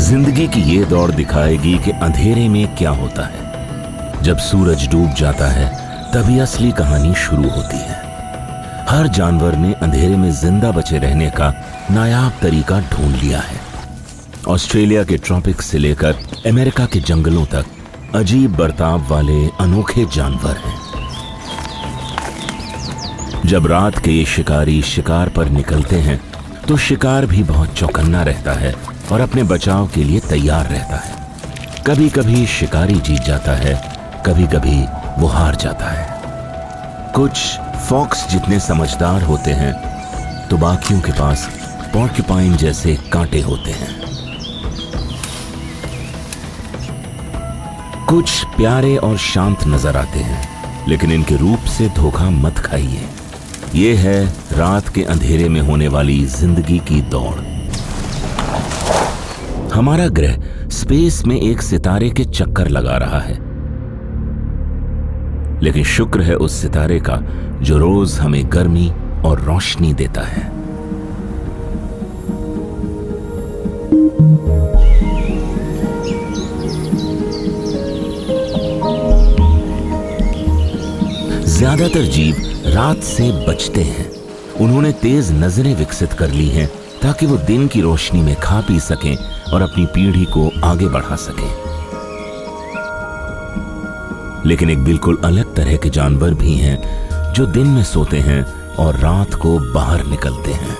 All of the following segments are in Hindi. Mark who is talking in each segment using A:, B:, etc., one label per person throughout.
A: जिंदगी की ये दौड़ दिखाएगी कि अंधेरे में क्या होता है। जब सूरज डूब जाता है तभी असली कहानी शुरू होती है। हर जानवर ने अंधेरे में जिंदा बचे रहने का नायाब तरीका ढूंढ लिया है। ऑस्ट्रेलिया के ट्रॉपिक्स से लेकर अमेरिका के जंगलों तक अजीब बर्ताव वाले अनोखे जानवर हैं। जब रात के ये शिकारी शिकार पर निकलते हैं तो शिकार भी बहुत चौकन्ना रहता है और अपने बचाव के लिए तैयार रहता है। कभी कभी शिकारी जीत जाता है, कभी कभी वो हार जाता है। कुछ फॉक्स जितने समझदार होते हैं तो बाकियों के पास पोर्क्यूपाइन जैसे कांटे होते हैं। कुछ प्यारे और शांत नजर आते हैं, लेकिन इनके रूप से धोखा मत खाइए। ये है रात के अंधेरे में होने वाली जिंदगी की दौड़। हमारा ग्रह स्पेस में एक सितारे के चक्कर लगा रहा है, लेकिन शुक्र है उस सितारे का जो रोज हमें गर्मी और रोशनी देता है। ज्यादातर जीव रात से बचते हैं। उन्होंने तेज नजरें विकसित कर ली हैं ताकि वो दिन की रोशनी में खा पी सकें और अपनी पीढ़ी को आगे बढ़ा सकें। लेकिन एक बिल्कुल अलग तरह के जानवर भी हैं जो दिन में सोते हैं और रात को बाहर निकलते हैं।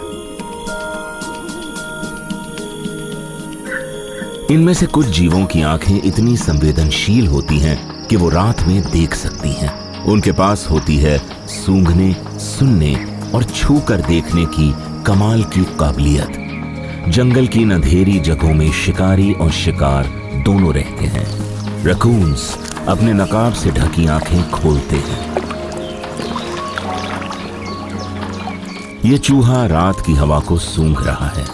A: इनमें से कुछ जीवों की आंखें इतनी संवेदनशील होती हैं कि वो रात में देख सकती हैं। उनके पास होती है सूंघने, सुनने और छू कर देखने की कमाल की काबिलियत। जंगल की अंधेरी जगहों में शिकारी और शिकार दोनों रहते हैं। रैकून्स अपने नकाब से ढकी आंखें खोलते हैं। ये चूहा रात की हवा को सूंघ रहा है।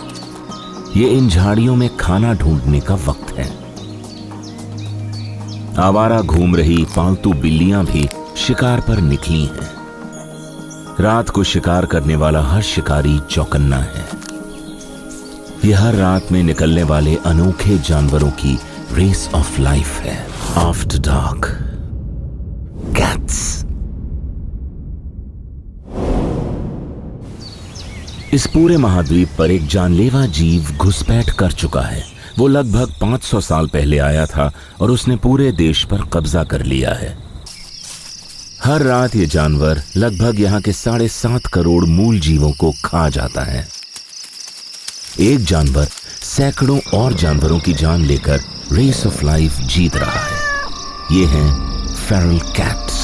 A: ये इन झाड़ियों में खाना ढूंढने का वक्त है। आवारा घूम रही पालतू बिल्लियां भी शिकार पर निकली हैं। रात को शिकार करने वाला हर शिकारी चौकन्ना है। यह हर रात में निकलने वाले अनोखे जानवरों की रेस ऑफ लाइफ है। After dark, cats. इस पूरे महाद्वीप पर एक जानलेवा जीव घुसपैठ कर चुका है। वो लगभग 500 साल पहले आया था और उसने पूरे देश पर कब्जा कर लिया है। हर रात ये जानवर लगभग यहाँ के 7.5 करोड़ मूल जीवों को खा जाता है। एक जानवर सैकड़ों और जानवरों की जान लेकर रेस ऑफ लाइफ जीत रहा है। ये हैं फेरल कैट्स।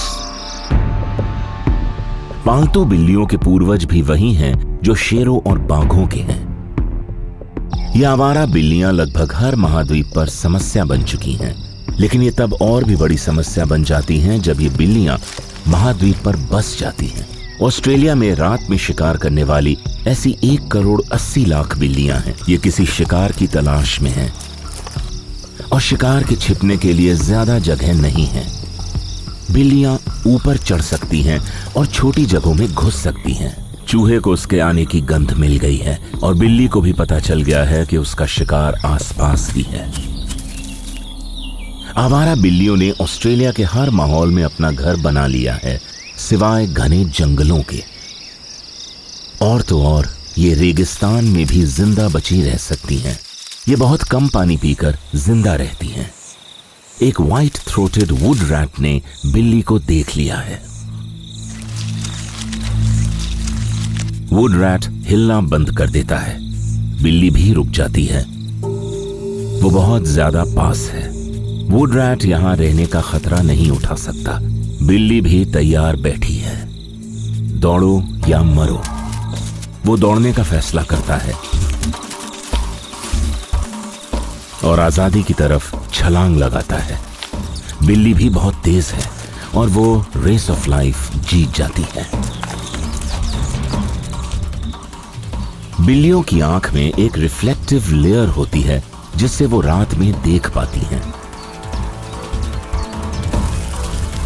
A: पालतू बिल्लियों के पूर्वज भी वही हैं जो शेरों और बाघों के हैं। ये आवारा बिल्लियां लगभग हर महाद्वीप पर समस्या बन चुकी हैं, लेकिन ये तब और भी बड़ी समस्या बन जाती हैं जब ये बिल्लियां महाद्वीप पर बस जाती हैं। ऑस्ट्रेलिया में रात में शिकार करने वाली ऐसी 1 करोड़ 80 लाख बिल्लियां हैं। ये किसी शिकार की तलाश में हैं और शिकार के छिपने के लिए ज्यादा जगह नहीं है। बिल्लियां ऊपर चढ़ सकती हैं और छोटी जगहों में घुस सकती हैं। चूहे को उसके आने की गंध मिल गई है और बिल्ली को भी पता चल गया है कि उसका शिकार आसपास ही है। आवारा बिल्लियों ने ऑस्ट्रेलिया के हर माहौल में अपना घर बना लिया है, सिवाय घने जंगलों के। और तो और ये रेगिस्तान में भी जिंदा बची रह सकती हैं। ये बहुत कम पानी पीकर जिंदा रहती हैं। एक व्हाइट थ्रोटेड वुड रैट ने बिल्ली को देख लिया है। वुड रैट हिलना बंद कर देता है। बिल्ली भी रुक जाती है। वो बहुत ज्यादा पास है। वुड रैट यहां रहने का खतरा नहीं उठा सकता। बिल्ली भी तैयार बैठी है। दौड़ो या मरो, वो दौड़ने का फैसला करता है और आजादी की तरफ छलांग लगाता है। बिल्ली भी बहुत तेज है और वो रेस ऑफ लाइफ जीत जाती है। बिल्लियों की आंख में एक रिफ्लेक्टिव लेयर होती है जिससे वो रात में देख पाती हैं।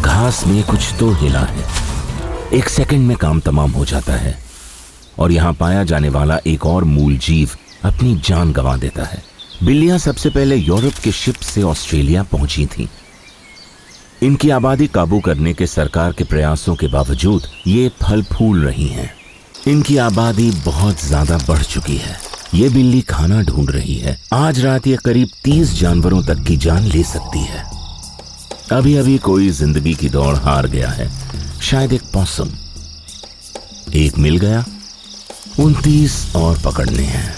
A: घास में कुछ तो हिला है। 1 सेकंड में काम तमाम हो जाता है और यहां पाया जाने वाला एक और मूल जीव अपनी जान गंवा देता है। बिल्लियां सबसे पहले यूरोप के शिप से ऑस्ट्रेलिया पहुंची थीं। इनकी आबादी काबू करने के सरकार के प्रयासों के बावजूद ये फल फूल रही हैं। इनकी आबादी बहुत ज्यादा बढ़ चुकी है। ये बिल्ली खाना ढूंढ रही है। आज रात ये करीब 30 जानवरों तक की जान ले सकती है। अभी अभी कोई जिंदगी की दौड़ हार गया है, शायद एक पॉसम। एक मिल गया, 29 और पकड़ने हैं।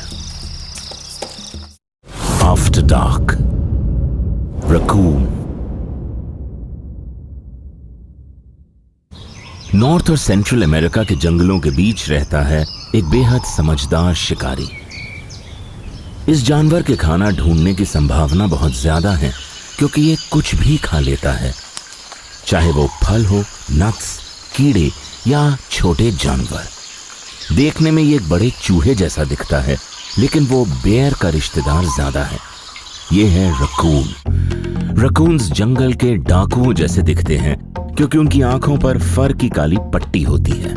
A: After dark, raccoon. नॉर्थ और सेंट्रल अमेरिका के जंगलों के बीच रहता है एक बेहद समझदार शिकारी। इस जानवर के खाना ढूंढने की संभावना बहुत ज्यादा है, क्योंकि ये कुछ भी खा लेता है, चाहे वो फल हो, नट्स, कीड़े या छोटे जानवर। देखने में ये एक बड़े चूहे जैसा दिखता है, लेकिन वो बेयर का रिश्तेदार ज्यादा है। ये है रकून। रकून्स जंगल के डाकुओं जैसे दिखते हैं, क्योंकि उनकी आंखों पर फर की काली पट्टी होती है।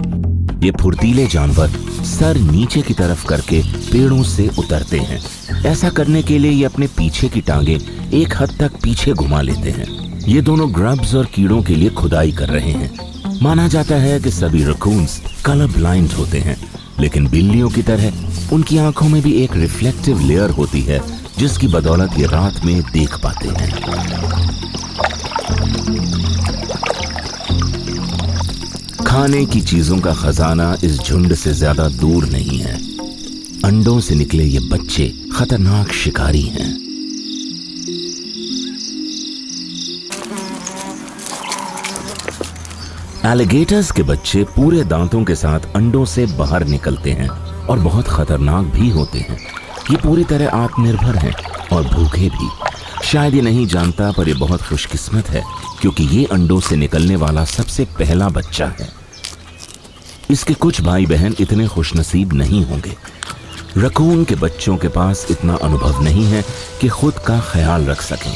A: ये फुर्तीले जानवर सर नीचे की तरफ करके पेड़ों से उतरते हैं। ऐसा करने के लिए ये अपने पीछे की टांगे एक हद तक पीछे घुमा लेते हैं। ये दोनों ग्रब्स और कीड़ों के लिए खुदाई कर रहे हैं। माना जाता है कि सभी रकून्स कलर ब्लाइंड होते हैं, लेकिन बिल्लियों की तरह उनकी आंखों में भी एक रिफ्लेक्टिव लेयर होती है, जिसकी बदौलत ये रात में देख पाते हैं। खाने की चीजों का खजाना इस झुंड से ज्यादा दूर नहीं है। अंडों से निकले ये बच्चे खतरनाक शिकारी हैं। एलिगेटर्स के बच्चे पूरे दांतों के साथ अंडों से बाहर निकलते हैं और बहुत खतरनाक भी होते हैं। ये पूरी तरह आत्मनिर्भर हैं और भूखे भी। शायद ये नहीं जानता, पर ये बहुत खुशकिस्मत है, क्योंकि ये अंडों से निकलने वाला सबसे पहला बच्चा है। इसके कुछ भाई बहन इतने खुशनसीब नहीं होंगे। रकून के बच्चों के पास इतना अनुभव नहीं है कि खुद का ख्याल रख सकें।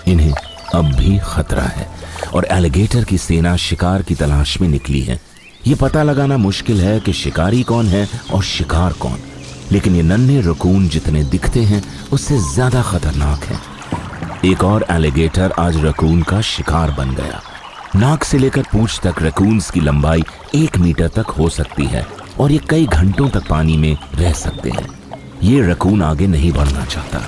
A: इन्हें अब भी खतरा है और एलिगेटर की सेना शिकार की तलाश में निकली है। ये पता लगाना मुश्किल है कि शिकारी कौन है और शिकार कौन, लेकिन ये नन्हे रकून जितने दिखते हैं उससे ज्यादा खतरनाक है। एक और एलिगेटर आज रकून का शिकार बन गया। नाक से लेकर पूंछ तक रकून्स की लंबाई 1 मीटर तक हो सकती है और ये कई घंटों तक पानी में रह सकते हैं। ये रकून आगे नहीं बढ़ना चाहता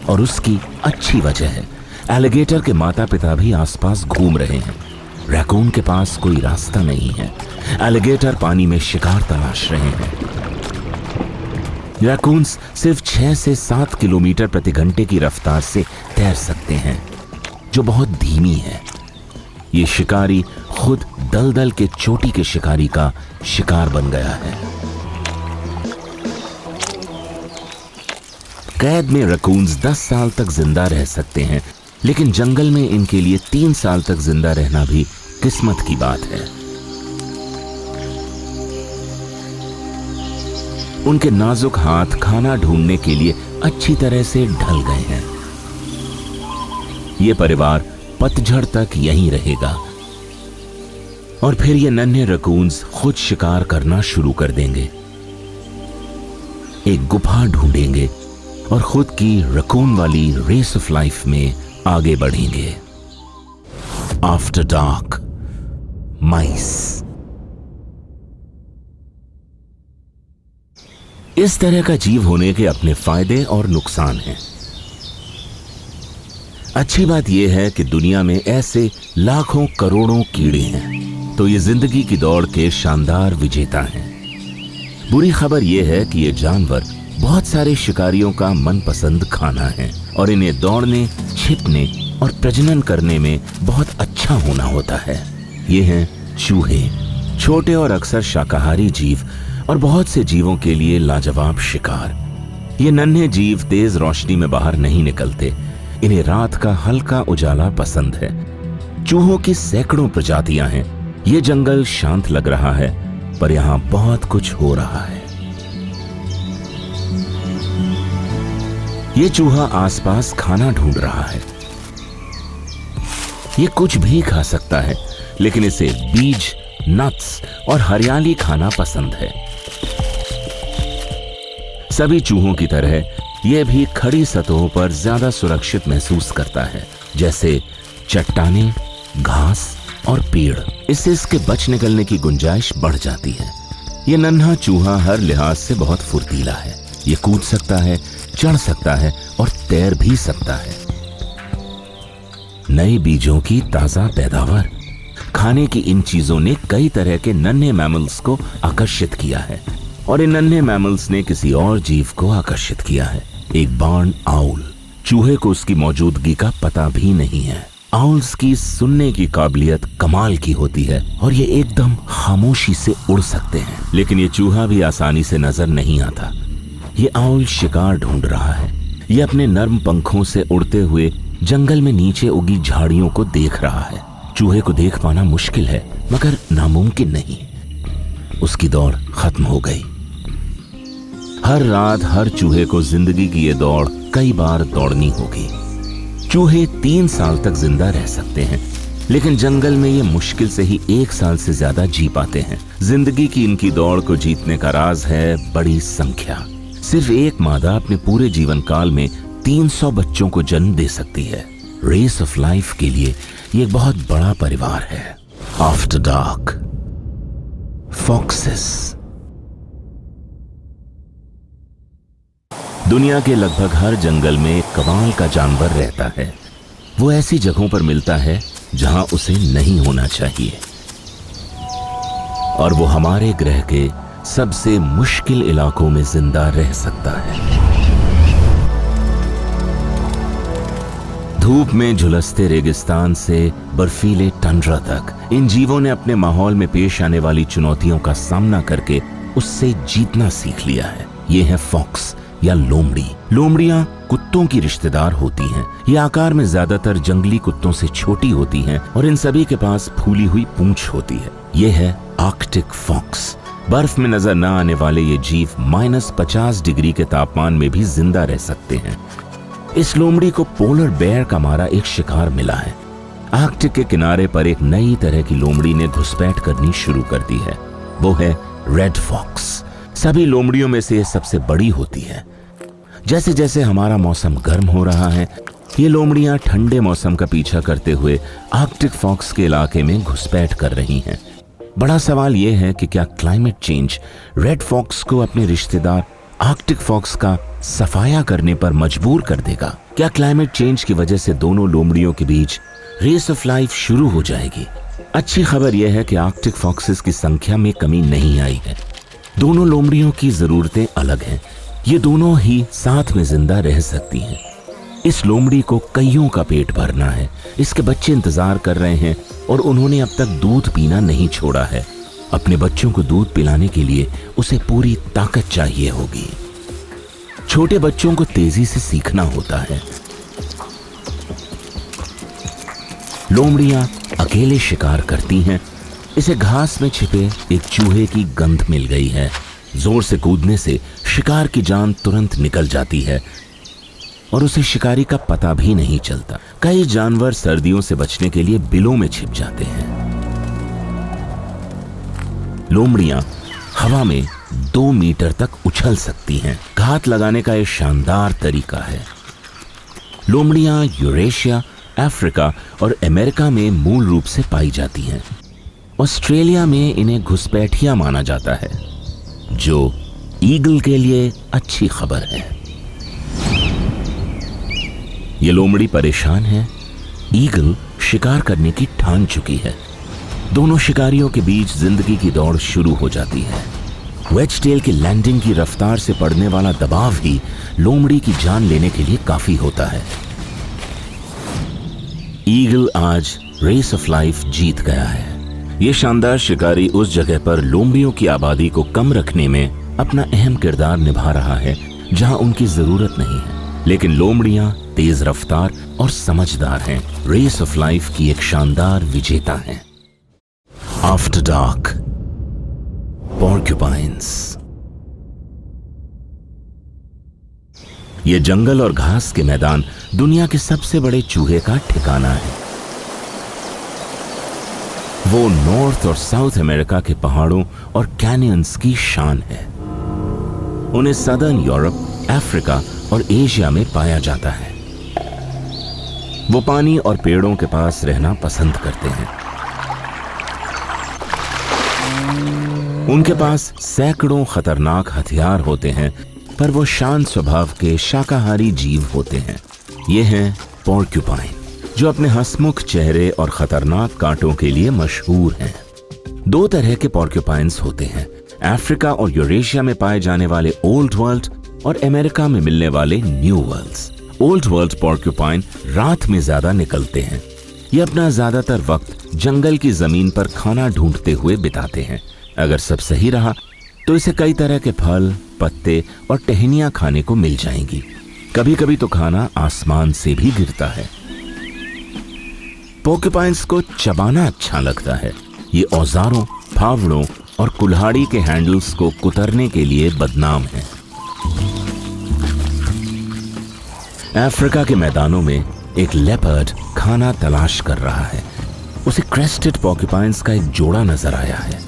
A: और उसकी अच्छी वजह है। एलिगेटर के माता पिता भी आसपास घूम रहे हैं। रैकून के पास कोई रास्ता नहीं है। एलिगेटर पानी में शिकार तलाश रहे हैं। रैकून्स सिर्फ 6 से 7 किलोमीटर प्रति घंटे की रफ्तार से तैर सकते हैं, जो बहुत धीमी है। ये शिकारी खुद दलदल के चोटी के शिकारी का शिकार बन गया है। कैद में रैकून्स 10 साल तक जिंदा रह सकते हैं, लेकिन जंगल में इनके लिए 3 साल तक जिंदा रहना भी किस्मत की बात है। उनके नाजुक हाथ खाना ढूंढने के लिए अच्छी तरह से ढल गए हैं। ये परिवार पतझड़ तक यहीं रहेगा और फिर ये नन्हे रकून्स खुद शिकार करना शुरू कर देंगे। एक गुफा ढूंढेंगे और खुद की रकून वाली रेस ऑफ लाइफ में आगे बढ़ेंगे। आफ्टर डार्क, माइस। इस तरह का जीव होने के अपने फायदे और नुकसान हैं। अच्छी बात यह है कि दुनिया में ऐसे लाखों करोड़ों कीड़े हैं, तो ये जिंदगी की दौड़ के शानदार विजेता हैं। बुरी खबर यह है कि ये जानवर बहुत सारे शिकारियों का मनपसंद खाना है और इन्हें दौड़ने, छिपने और प्रजनन करने में बहुत अच्छा होना होता है। ये हैं चूहे, छोटे और अक्सर शाकाहारी जीव और बहुत से जीवों के लिए लाजवाब शिकार। ये नन्हे जीव तेज रोशनी में बाहर नहीं निकलते। इन्हें रात का हल्का उजाला पसंद है। चूहों की सैकड़ों प्रजातियां हैं। ये जंगल शांत लग रहा है, पर यहां बहुत कुछ हो रहा है। ये चूहा आसपास खाना ढूंढ रहा है। ये कुछ भी खा सकता है, लेकिन इसे बीज, नट्स और हरियाली खाना पसंद है। सभी चूहों की तरह यह भी खड़ी सतहों पर ज्यादा सुरक्षित महसूस करता है, जैसे चट्टानें, घास और पेड़। इससे इसके बच निकलने की गुंजाइश बढ़ जाती है। यह नन्हा चूहा हर लिहाज से बहुत फुर्तीला है। ये कूद सकता है, चढ़ सकता है और तैर भी सकता है। नए बीजों की ताजा पैदावार, खाने की इन चीजों ने कई तरह के नन्हे मैमल्स को आकर्षित किया है और इन नन्हे मैमल्स ने किसी और जीव को आकर्षित किया है, एक बार्न आउल। चूहे को उसकी मौजूदगी का पता भी नहीं है। आउल्स की सुनने की काबिलियत कमाल की होती है और ये एकदम खामोशी से उड़ सकते हैं। लेकिन ये चूहा भी आसानी से नजर नहीं आता। ये आउल शिकार ढूंढ रहा है। ये अपने नर्म पंखों से उड़ते हुए जंगल में नीचे उगी झाड़ियों को देख रहा है। चूहे को देख पाना मुश्किल है मगर नामुमकिन नहीं। उसकी दौड़ खत्म हो गई। हर रात हर चूहे को जिंदगी की ये दौड़ कई बार दौड़नी होगी। चूहे 3 साल तक जिंदा रह सकते हैं, लेकिन जंगल में ये मुश्किल से ही 1 साल से ज्यादा जी पाते हैं। जिंदगी की इनकी दौड़ को जीतने का राज है बड़ी संख्या। सिर्फ एक मादा अपने पूरे जीवन काल में 300 बच्चों को जन्म दे सकती है। रेस ऑफ लाइफ के लिए ये एक बहुत बड़ा परिवार है। After dark, foxes. दुनिया के लगभग हर जंगल में एक कमाल का जानवर रहता है। वो ऐसी जगहों पर मिलता है जहां उसे नहीं होना चाहिए और वो हमारे ग्रह के सबसे मुश्किल इलाकों में जिंदा रह सकता है। धूप में झुलसते रेगिस्तान से बर्फीले टंड्रा तक इन जीवों ने अपने माहौल में पेश आने वाली चुनौतियों का सामना करके उससे जीतना सीख लिया है। ये है फॉक्स या लोमड़ी। लोमड़ियां कुत्तों की रिश्तेदार होती हैं। ये आकार में ज्यादातर जंगली कुत्तों से छोटी होती हैं और इन सभी के पास फूली हुई पूंछ होती है। ये है आर्कटिक फॉक्स। बर्फ में नजर न आने वाले ये जीव -50 डिग्री के तापमान में भी जिंदा रह सकते हैं। इस लोमड़ी को पोलर बेयर का मारा एक शिकार मिला है। आर्कटिक के किनारे पर एक नई तरह की लोमड़ी ने घुसपैठ करनी शुरू कर दी है। वो है रेड फॉक्स। सभी लोमड़ियों में से ये सबसे बड़ी होती है। जैसे जैसे हमारा मौसम गर्म हो रहा है, ये लोमड़ियां ठंडे मौसम का पीछा करते हुए आर्कटिक फॉक्स के इलाके में घुसपैठ कर रही हैं। बड़ा सवाल यह है कि क्या क्लाइमेट चेंज रेड फॉक्स को अपने रिश्तेदार आर्कटिक फॉक्स का सफाया करने पर मजबूर कर देगा? क्या क्लाइमेट चेंज की वजह से दोनों लोमड़ियों के बीच रेस ऑफ लाइफ शुरू हो जाएगी? अच्छी खबर यह है कि आर्कटिक फॉक्सेस की संख्या में कमी नहीं आई है। दोनों लोमड़ियों की जरूरतें अलग हैं। ये दोनों ही साथ में जिंदा रह सकती हैं। इस लोमड़ी को कईयों का पेट भरना है। इसके बच्चे इंतजार कर रहे हैं और उन्होंने अब तक दूध पीना नहीं छोड़ा है। अपने बच्चों को दूध पिलाने के लिए उसे पूरी ताकत चाहिए होगी। छोटे बच्चों को तेजी से सीखना होता है। लोमड़ियां अकेले शिकार करती हैं। इसे घास में छिपे एक चूहे की गंध मिल गई है। जोर से कूदने से शिकार की जान तुरंत निकल जाती है और उसे शिकारी का पता भी नहीं चलता। कई जानवर सर्दियों से बचने के लिए बिलों में छिप जाते हैं। लोमड़ियां हवा में 2 मीटर तक उछल सकती हैं। घात लगाने का एक शानदार तरीका है। लोमड़ियां यूरेशिया, अफ्रीका और अमेरिका में मूल रूप से पाई जाती हैं। ऑस्ट्रेलिया में इन्हें घुसपैठिया माना जाता है, जो ईगल के लिए अच्छी खबर है। ये लोमड़ी परेशान है। ईगल शिकार करने की ठान चुकी है। दोनों शिकारियों के बीच जिंदगी की दौड़ शुरू हो जाती है। वेजटेल की लैंडिंग की रफ्तार से पड़ने वाला दबाव ही लोमड़ी की जान लेने के लिए काफी होता है। ईगल आज रेस ऑफ लाइफ जीत गया है। ये शानदार शिकारी उस जगह पर लोमड़ियों की आबादी को कम रखने में अपना अहम किरदार निभा रहा है जहां उनकी जरूरत नहीं है। लेकिन लोमड़ियां तेज रफ्तार और समझदार हैं। रेस ऑफ लाइफ की एक शानदार विजेता हैं। After dark, porcupines. ये जंगल और घास के मैदान दुनिया के सबसे बड़े चूहे का ठिकाना है। वो नॉर्थ और साउथ अमेरिका के पहाड़ों और कैनियंस की शान है। उन्हें सदर्न यूरोप, अफ्रीका और एशिया में पाया जाता है। वो पानी और पेड़ों के पास रहना पसंद करते हैं। उनके पास सैकड़ों खतरनाक हथियार होते हैं, पर वो शांत स्वभाव के शाकाहारी जीव होते हैं। ये हैं पोर्क्यूपाइन, जो अपने हंसमुख चेहरे और खतरनाक कांटों के लिए मशहूर हैं। दो तरह के पोर्क्यूपाइन्स होते हैं, अफ्रीका और यूरेशिया में पाए जाने वाले ओल्ड वर्ल्ड और अमेरिका में मिलने वाले new world. Old world porcupine रात में ज्यादा निकलते हैं। ये अपना ज्यादातर वक्त जंगल की जमीन पर खाना ढूंढते हुए बिताते हैं। अगर सब सही रहा तो इसे कई तरह के फल, पत्ते और टहनियां खाने को मिल जाएंगी। कभी कभी तो खाना आसमान से भी गिरता है। पोर्क्यूपाइन्स को चबाना अच्छा लगता है। ये औजारों, फावड़ों और कुल्हाड़ी के हैंडल्स को कुतरने के लिए बदनाम है। अफ्रीका के मैदानों में एक लेपर्ड खाना तलाश कर रहा है। उसे क्रेस्टेड पोर्क्यूपाइन्स का एक जोड़ा नजर आया है।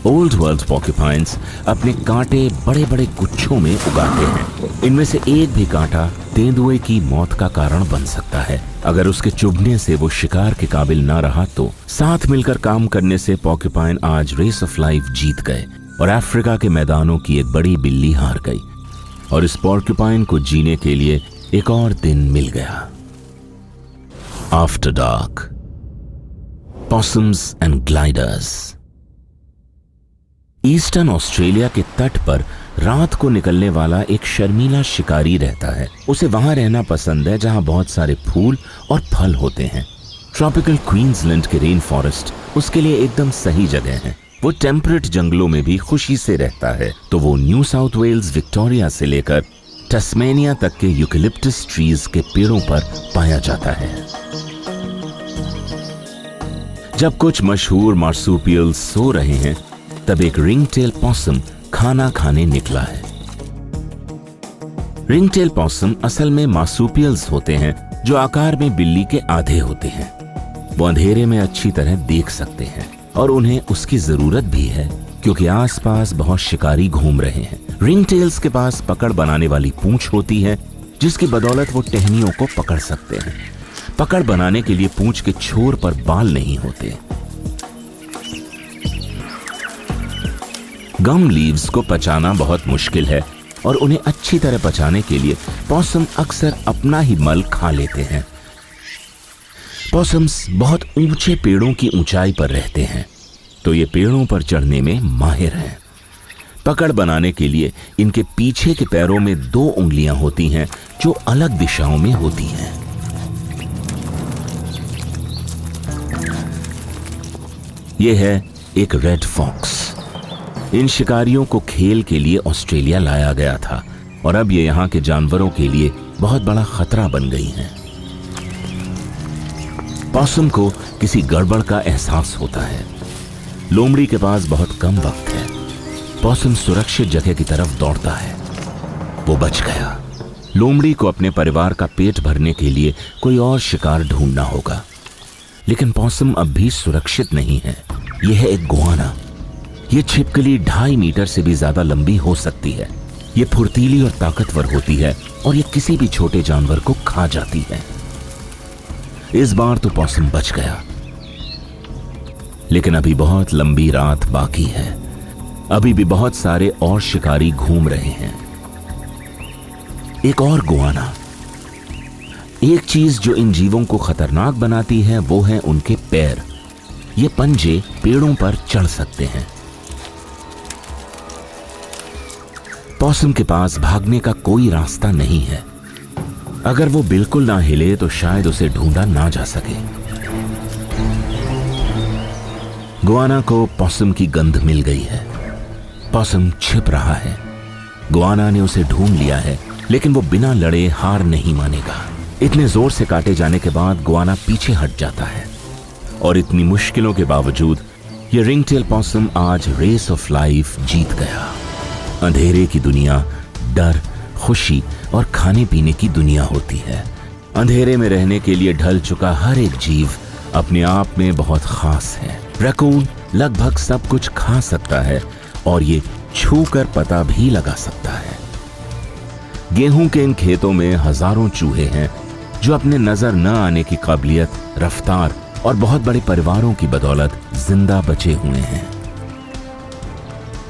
A: ओल्ड वर्ल्ड पोर्क्यूपाइन्स अपने कांटे बड़े बड़े गुच्छों में उगाते हैं। इनमें से एक भी कांटा तेंदुए की मौत का कारण बन सकता है। अगर उसके चुभने से वो शिकार के काबिल ना रहा तो साथ मिलकर काम करने से पोर्क्यूपाइन आज रेस ऑफ लाइफ जीत गए और अफ्रीका के मैदानों की एक बड़ी बिल्ली हार गई और इस पोर्क्यूपाइन को जीने के लिए एक और दिन मिल गया। After dark, possums and gliders. Eastern Australia के तट पर रात को निकलने वाला एक शर्मीला शिकारी रहता है। उसे वहां रहना पसंद है जहां बहुत सारे फूल और फल होते हैं। ट्रॉपिकल क्वींसलैंड के रेन फॉरेस्ट उसके लिए एकदम सही जगह है। वो टेम्परेट जंगलों में भी खुशी से रहता है, तो वो न्यू साउथ वेल्स, विक्टोरिया से लेकर टस्मेनिया तक के यूकेलिप्टस ट्रीज के पेड़ों पर पाया जाता है। जब कुछ मशहूर मार्सुपियल्स सो रहे हैं, तब एक रिंगटेल पॉसम खाना खाने निकला है। रिंगटेल पॉसम असल में मार्सुपियल्स होते हैं जो आकार में बिल्ली के आधे होते हैं। वो अंधेरे में अच्छी तरह देख सकते हैं और उन्हें उसकी जरूरत भी है क्योंकि आसपास बहुत शिकारी घूम रहे हैं। रिंगटेल्स के पास पकड़ बनाने वाली पूंछ होती है जिसकी बदौलत वो टहनियों को पकड़ सकते हैं। पकड़ बनाने के लिए पूंछ के छोर पर बाल नहीं होते। गम लीव्स को पचाना बहुत मुश्किल है और उन्हें अच्छी तरह पचाने के लिए पॉसम अक्सर अपना ही मल खा लेते हैं। पॉसम्स बहुत ऊंचे पेड़ों की ऊंचाई पर रहते हैं, तो ये पेड़ों पर चढ़ने में माहिर हैं। पकड़ बनाने के लिए इनके पीछे के पैरों में 2 उंगलियां होती हैं जो अलग दिशाओं में होती हैं। यह है एक रेड फॉक्स। इन शिकारियों को खेल के लिए ऑस्ट्रेलिया लाया गया था और अब ये यहाँ के जानवरों के लिए बहुत बड़ा खतरा बन गई हैं। पॉसम को किसी गड़बड़ का एहसास होता है। लोमड़ी के पास बहुत कम वक्त है। पॉसम सुरक्षित जगह की तरफ दौड़ता है। वो बच गया। लोमड़ी को अपने परिवार का पेट भरने के लिए कोई और शिकार ढूंढना होगा, लेकिन पॉसम अब भी सुरक्षित नहीं है। यह है एक गुआना। ये छिपकली 2.5 मीटर से भी ज्यादा लंबी हो सकती है। ये फुर्तीली और ताकतवर होती है और ये किसी भी छोटे जानवर को खा जाती है। इस बार तो पॉसम बच गया, लेकिन अभी बहुत लंबी रात बाकी है। अभी भी बहुत सारे और शिकारी घूम रहे हैं। एक और गुआना। एक चीज जो इन जीवों को खतरनाक बनाती है वो है उनके पैर। ये पंजे पेड़ों पर चढ़ सकते हैं। पॉसम के पास भागने का कोई रास्ता नहीं है। अगर वो बिल्कुल ना हिले तो शायद उसे ढूंढा ना जा सके। गुआना को पॉसम की गंध मिल गई है। पॉसम छिप रहा है। गुआना ने उसे ढूंढ लिया है, लेकिन वो बिना लड़े हार नहीं मानेगा। इतने जोर से काटे जाने के बाद गुआना पीछे हट जाता है और इतनी मुश्किलों के बावजूद ये रिंगटेल पॉसम आज रेस ऑफ लाइफ जीत गया। अंधेरे की दुनिया डर, खुशी और खाने पीने की दुनिया होती है। अंधेरे में रहने के लिए ढल चुका हर एक जीव अपने आप में बहुत खास है। रैकून लगभग सब कुछ खा सकता है और ये छू कर पता भी लगा सकता है। गेहूं के इन खेतों में हजारों चूहे हैं जो अपने नजर न आने की काबिलियत, रफ्तार और बहुत बड़े परिवारों की बदौलत जिंदा बचे हुए हैं।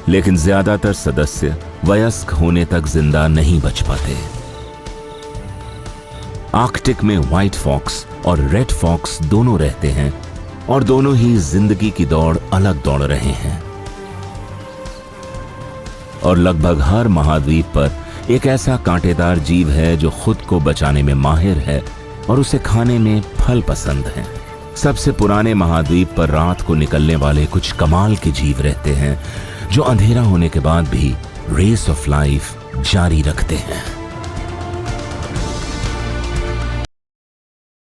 A: लेकिन ज्यादातर सदस्य वयस्क होने तक जिंदा नहीं बच पाते। आर्कटिक में व्हाइट फॉक्स और रेड फॉक्स दोनों रहते हैं और दोनों ही जिंदगी की दौड़ अलग दौड़ रहे हैं। और लगभग हर महाद्वीप पर एक ऐसा कांटेदार जीव है जो खुद को बचाने में माहिर है और उसे खाने में फल पसंद है। सबसे पुराने महाद्वीप पर रात को निकलने वाले कुछ कमाल के जीव रहते हैं जो अंधेरा होने के बाद भी रेस ऑफ लाइफ जारी रखते हैं।